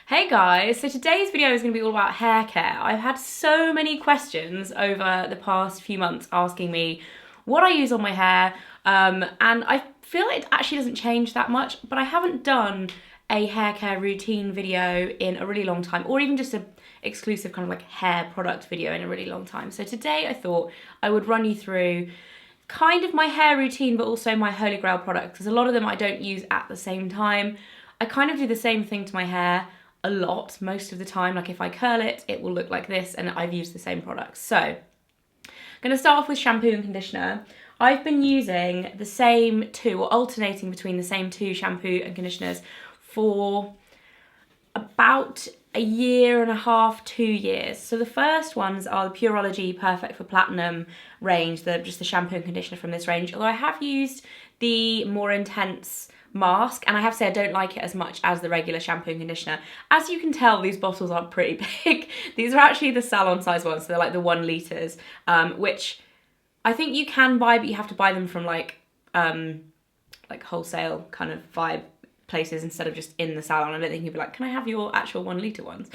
Hey guys, so today's video is going to be all about hair care. I've had so many questions over the past few months asking me what I use on my hair, and I feel it actually doesn't change that much, but I haven't done a hair care routine video in a really long time, or even just an exclusive kind of like hair product video in a really long time. So today I thought I would run you through kind of my hair routine, but also my Holy Grail products, because a lot of them I don't use at the same time. I kind of do the same thing to my hair a lot most of the time. Like if I curl it, it will look like this, and I've used the same products. So I'm going to start off with shampoo and conditioner. I've been using the same two, or alternating between the same two shampoo and conditioners for about a year and a half, 2 years. So the first ones are the Pureology Perfect for Platinum range, just the shampoo and conditioner from this range, although I have used the more intense mask, and I have to say I don't like it as much as the regular shampoo and conditioner. As you can tell, these bottles are pretty big. These are actually the salon size ones, so they're like the 1 litres, which I think you can buy, but you have to buy them from like wholesale kind of vibe places instead of just in the salon. I don't think you'd be like, can I have your actual 1 litre ones?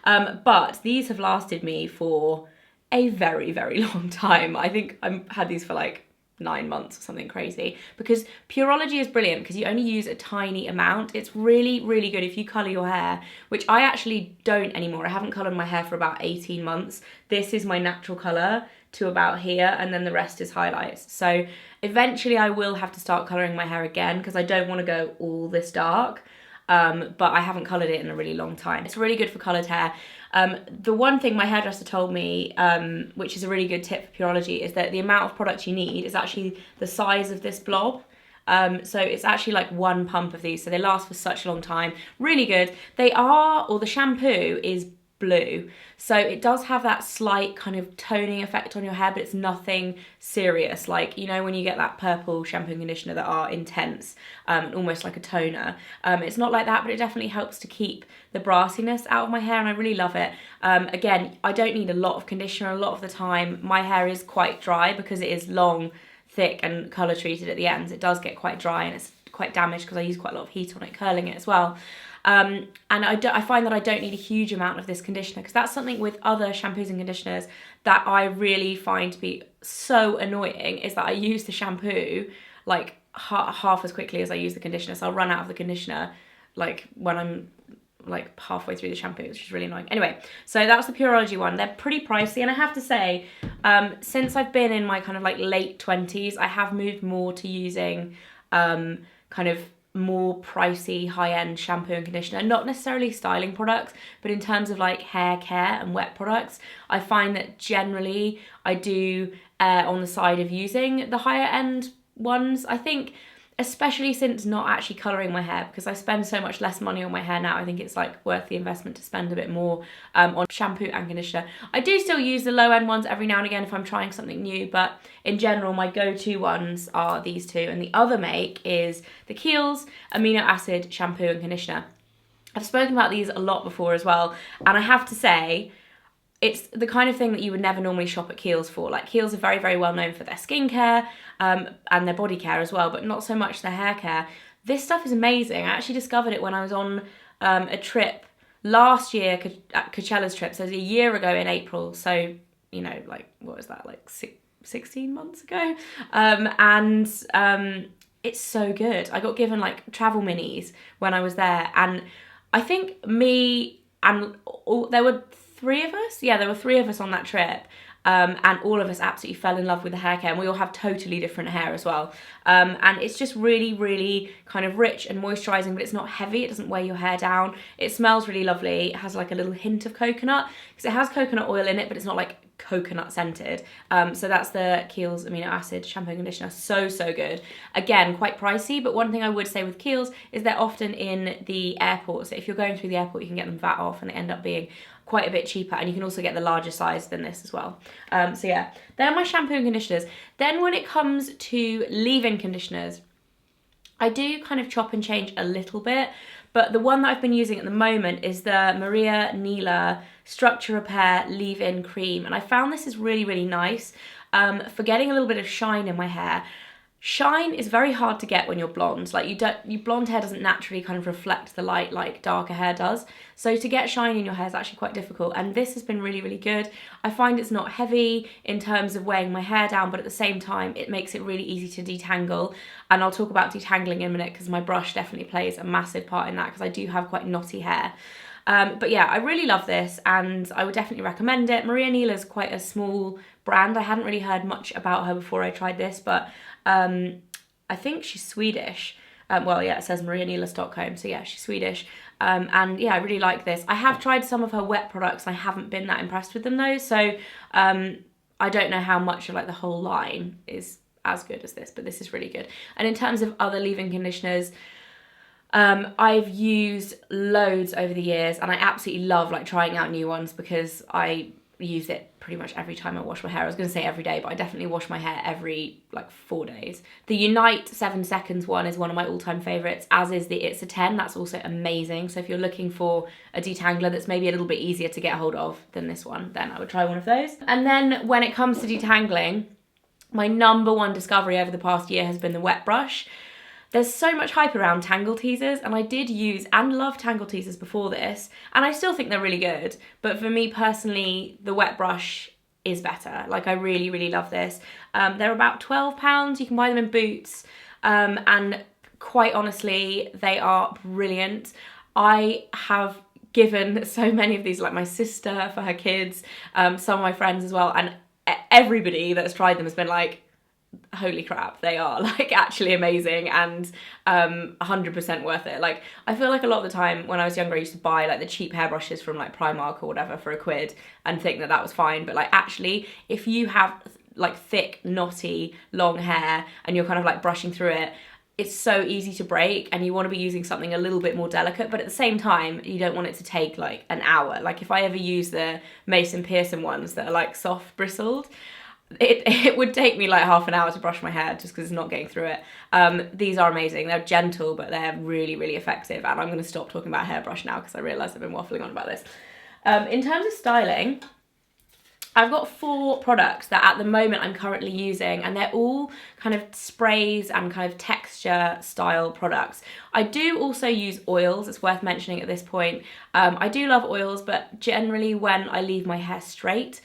But these have lasted me for a very, very long time. I think I've had these for like 9 months or something crazy, because Pureology is brilliant because you only use a tiny amount. It's really, really good if you colour your hair, which I actually don't anymore. I haven't coloured my hair for about 18 months. This is my natural colour to about here, and then the rest is highlights. So eventually I will have to start colouring my hair again because I don't want to go all this dark. But I haven't coloured it in a really long time. It's really good for coloured hair. The one thing my hairdresser told me, which is a really good tip for Pureology, is that the amount of product you need is actually the size of this blob. So it's actually like 1 pump of these, so they last for such a long time. Really good. The shampoo is blue, so it does have that slight kind of toning effect on your hair, but it's nothing serious. Like, you know, when you get that purple shampoo and conditioner that are intense, almost like a toner, it's not like that, but it definitely helps to keep the brassiness out of my hair, and I really love it. Again, I don't need a lot of conditioner a lot of the time. My hair is quite dry because it is long, thick, and colour treated at the ends. It does get quite dry, and it's quite damaged because I use quite a lot of heat on it, curling it as well. And I find that I don't need a huge amount of this conditioner, because that's something with other shampoos and conditioners that I really find to be so annoying, is that I use the shampoo like half as quickly as I use the conditioner. So I'll run out of the conditioner like when I'm like halfway through the shampoo, which is really annoying. Anyway, so that's the Pureology one. They're pretty pricey, and I have to say, since I've been in my kind of like late 20s, I have moved more to using kind of more pricey high-end shampoo and conditioner, not necessarily styling products, but in terms of like hair care and wet products, I find that generally I do err on the side of using the higher end ones. I think especially since not actually colouring my hair, because I spend so much less money on my hair now, I think it's like worth the investment to spend a bit more on shampoo and conditioner. I do still use the low end ones every now and again if I'm trying something new, but in general my go-to ones are these two, and the other make is the Kiehls Amino Acid Shampoo and Conditioner. I've spoken about these a lot before as well, and I have to say, it's the kind of thing that you would never normally shop at Kiehls for. Like, Kiehls are very, very well known for their skincare and their body care as well, but not so much their hair care. This stuff is amazing. I actually discovered it when I was on a trip last year, at Coachella's trip, so it was a year ago in April. So, you know, like, what was that, like 16 months ago? It's so good. I got given like travel minis when I was there, and I think me and there were 3 of us. Yeah, there were 3 of us on that trip, and all of us absolutely fell in love with the hair care, and we all have totally different hair as well. And it's just really, really kind of rich and moisturising, but it's not heavy. It doesn't weigh your hair down. It smells really lovely. It has like a little hint of coconut, because it has coconut oil in it, but it's not like coconut scented. So that's the Kiehls Amino Acid Shampoo and Conditioner. So, so good. Again, quite pricey, but one thing I would say with Kiehls is they're often in the airport. So if you're going through the airport, you can get them VAT off, and they end up being quite a bit cheaper, and you can also get the larger size than this as well. So yeah, they're my shampoo and conditioners. Then when it comes to leave-in conditioners, I do kind of chop and change a little bit, but the one that I've been using at the moment is the Nila Structure Repair Leave-In Cream, and I found this is really, really nice for getting a little bit of shine in my hair. Shine is very hard to get when you're blonde. Like your blonde hair doesn't naturally kind of reflect the light like darker hair does. So to get shine in your hair is actually quite difficult. And this has been really, really good. I find it's not heavy in terms of weighing my hair down, but at the same time, it makes it really easy to detangle. And I'll talk about detangling in a minute because my brush definitely plays a massive part in that because I do have quite knotty hair. But yeah, I really love this and I would definitely recommend it. Nila is quite a small brand. I hadn't really heard much about her before I tried this, but I think she's Swedish. Well, yeah, it says Nila Stockholm, so yeah, she's Swedish. And yeah, I really like this. I have tried some of her wet products. I haven't been that impressed with them though, so I don't know how much of like the whole line is as good as this, but this is really good. And in terms of other leave-in conditioners, I've used loads over the years and I absolutely love like trying out new ones because I use it pretty much every time I wash my hair. I was going to say every day, but I definitely wash my hair every like 4 days. The Unite 7 Seconds one is one of my all-time favourites, as is the It's a 10. That's also amazing. So if you're looking for a detangler that's maybe a little bit easier to get hold of than this one, then I would try one of those. And then when it comes to detangling, my number one discovery over the past year has been the wet brush. There's so much hype around tangle teasers, and I did use and love tangle teasers before this, and I still think they're really good, but for me personally, the wet brush is better. Like, I really, really love this. They're about £12. You can buy them in Boots, and quite honestly, they are brilliant. I have given so many of these, like my sister for her kids, some of my friends as well, and everybody that's tried them has been like, holy crap, they are like actually amazing and 100% worth it. Like, I feel like a lot of the time when I was younger I used to buy like the cheap hairbrushes from like Primark or whatever for £1 and think that that was fine, but like actually if you have like thick knotty long hair and you're kind of like brushing through it, it's so easy to break and you want to be using something a little bit more delicate, but at the same time you don't want it to take like an hour. Like if I ever use the Mason Pearson ones that are like soft bristled, it would take me like half an hour to brush my hair just because it's not getting through it. These are amazing. They're gentle, but they're really, really effective. And I'm going to stop talking about hairbrush now because I realise I've been waffling on about this. In terms of styling, I've got 4 products that at the moment I'm currently using, and they're all kind of sprays and kind of texture style products. I do also use oils, it's worth mentioning at this point. I do love oils, but generally when I leave my hair straight,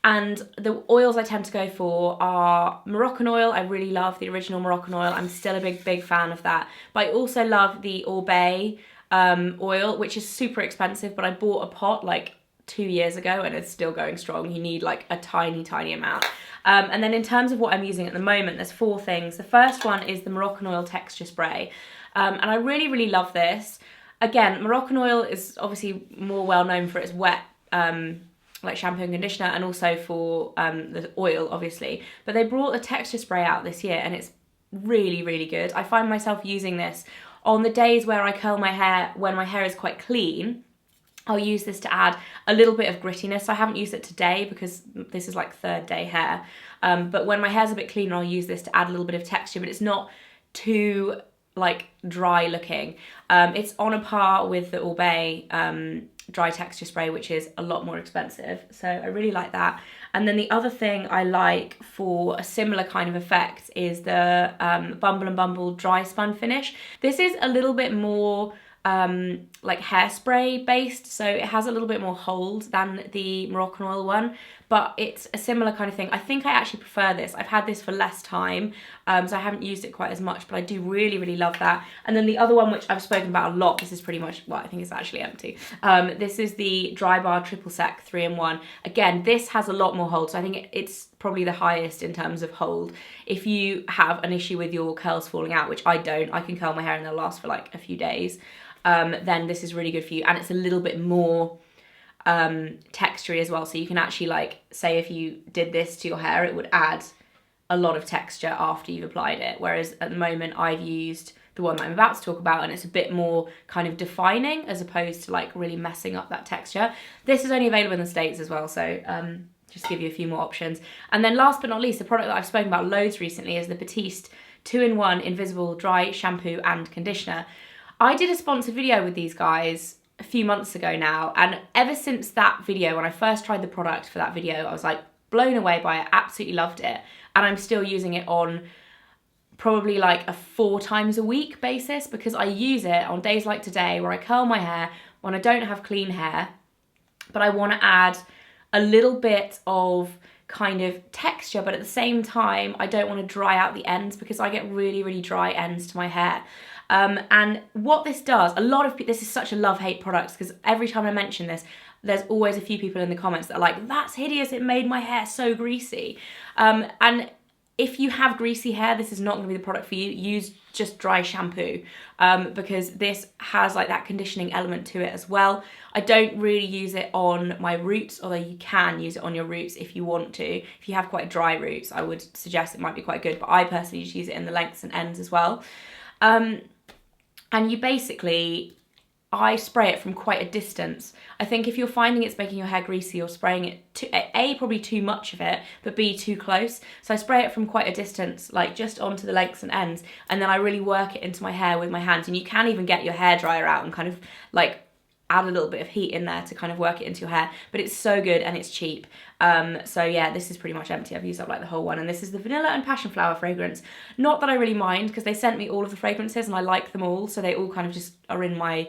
and the oils I tend to go for are Moroccanoil. I really love the original Moroccanoil. I'm still a big fan of that. But I also love the Orbay oil, which is super expensive, but I bought a pot like 2 years ago and it's still going strong. You need like a tiny amount. And then in terms of what I'm using at the moment, there's 4 things. The first one is the Moroccanoil texture spray. And I really love this. Again, Moroccanoil is obviously more well known for its wet like shampoo and conditioner, and also for the oil obviously, but they brought the texture spray out this year and it's really good. I find myself using this on the days where I curl my hair when my hair is quite clean. I'll use this to add a little bit of grittiness. I haven't used it today because this is like 3rd day hair, but when my hair's a bit cleaner I'll use this to add a little bit of texture, but it's not too like dry looking. It's on a par with the Orbay dry texture spray, which is a lot more expensive, so I really like that. And then the other thing I like for a similar kind of effect is the Bumble Dryspun finish. This is a little bit more like hairspray based, so it has a little bit more hold than the Moroccanoil one, but it's a similar kind of thing. I think I actually prefer this. I've had this for less time, so I haven't used it quite as much, but I do really love that. And then the other one, which I've spoken about a lot, this is pretty much, well, I think it's actually empty. This is the Drybar Triple Sec 3-in-1. Again, this has a lot more hold, so I think it's probably the highest in terms of hold. If you have an issue with your curls falling out, which I don't, I can curl my hair and they'll last for like a few days, then this is really good for you. And it's a little bit more textury as well, so you can actually, like, say if you did this to your hair, it would add a lot of texture after you've applied it, whereas at the moment I've used the one that I'm about to talk about and it's a bit more kind of defining as opposed to like really messing up that texture. This is only available in the States as well, so just to give you a few more options. And then last but not least, the product that I've spoken about loads recently is the Batiste 2-in-1 Invisible Dry Shampoo and Conditioner. I did a sponsored video with these guys a few months ago now, and ever since that video, when I first tried the product for that video, I was like blown away by it, absolutely loved it, and I'm still using it on probably like a 4 times a week basis, because I use it on days like today where I curl my hair, when I don't have clean hair, but I want to add a little bit of kind of texture, but at the same time I don't want to dry out the ends, because I get really, really dry ends to my hair. And what this does, a lot of people, this is such a love-hate product, because every time I mention this, there's always a few people in the comments that are like, that's hideous, it made my hair so greasy. And if you have greasy hair, this is not going to be the product for you. Use just dry shampoo, because this has like that conditioning element to it as well. I don't really use it on my roots, although you can use it on your roots if you want to. If you have quite dry roots, I would suggest it might be quite good, but I personally just use it in the lengths and ends as well. And you basically, I spray it from quite a distance. I think if you're finding it's making your hair greasy, you're spraying it probably too much of it, but B, too close. So I spray it from quite a distance, like just onto the lengths and ends, and then I really work it into my hair with my hands. And you can even get your hairdryer out and kind of like add a little bit of heat in there to kind of work it into your hair, but it's so good and it's cheap. So yeah, this is pretty much empty. I've used up like the whole one, and this is the vanilla and passion flower fragrance. Not that I really mind, because they sent me all of the fragrances and I like them all, so they all kind of just are in my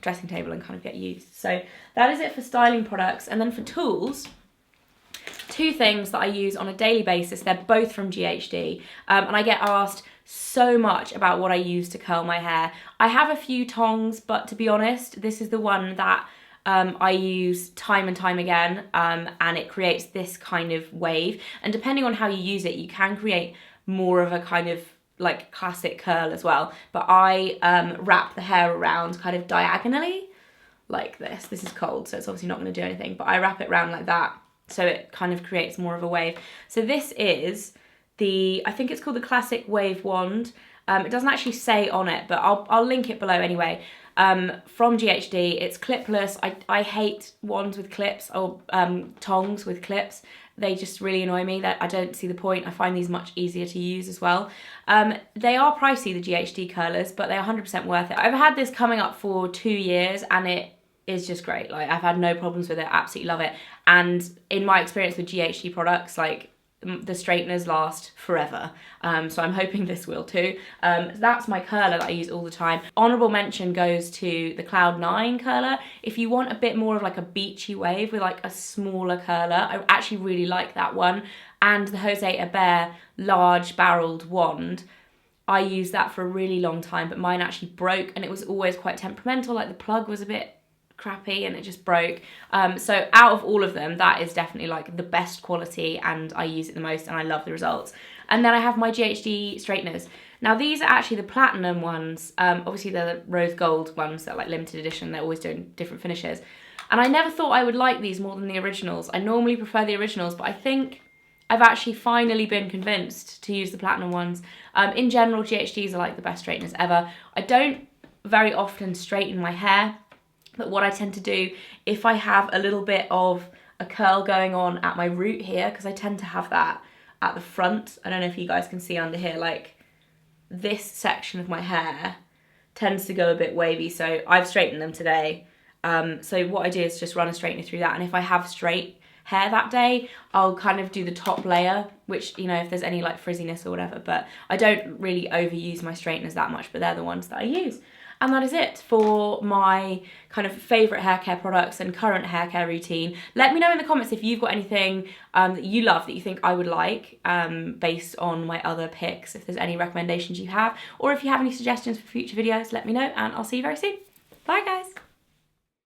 dressing table and kind of get used. So that is it for styling products. And then for tools, 2 things that I use on a daily basis. They're both from GHD, and I get asked so much about what I use to curl my hair. I have a few tongs, but to be honest, this is the one that I use time and time again, and it creates this kind of wave. And depending on how you use it, you can create more of a kind of like classic curl as well. But I wrap the hair around kind of diagonally like this. This is cold, so it's obviously not going to do anything, but I wrap it around like that, so it kind of creates more of a wave. So this is I think it's called the Classic Wave Wand. It doesn't actually say on it, but I'll link it below anyway. From GHD, it's clipless. I hate wands with clips, or tongs with clips. They just really annoy me. That I don't see the point. I find these much easier to use as well. They are pricey, the GHD curlers, but they're 100% worth it. I've had this coming up for 2 years, and it is just great. Like, I've had no problems with it. Absolutely love it. And in my experience with GHD products, like, the straighteners last forever, so I'm hoping this will too. That's my curler that I use all the time. Honourable mention goes to the Cloud 9 curler. If you want a bit more of like a beachy wave with like a smaller curler, I actually really like that one. And the Jose Hebert large barreled wand, I used that for a really long time, but mine actually broke, and it was always quite temperamental. Like, the plug was a bit crappy and it just broke. So out of all of them, that is definitely like the best quality, and I use it the most and I love the results. And then I have my GHD straighteners. Now, these are actually the platinum ones. Obviously they're the rose gold ones that are like limited edition. They're always doing different finishes. And I never thought I would like these more than the originals. I normally prefer the originals, but I think I've actually finally been convinced to use the platinum ones. In general, GHDs are like the best straighteners ever. I don't very often straighten my hair, but what I tend to do, if I have a little bit of a curl going on at my root here, because I tend to have that at the front. I don't know if you guys can see under here, like this section of my hair tends to go a bit wavy, so I've straightened them today. So what I do is just run a straightener through that, and if I have straight hair that day, I'll kind of do the top layer, which, you know, if there's any like frizziness or whatever, but I don't really overuse my straighteners that much, but they're the ones that I use. And that is it for my kind of favourite hair care products and current hair care routine. Let me know in the comments if you've got anything that you love that you think I would like, based on my other picks, if there's any recommendations you have, or if you have any suggestions for future videos, let me know, and I'll see you very soon. Bye guys.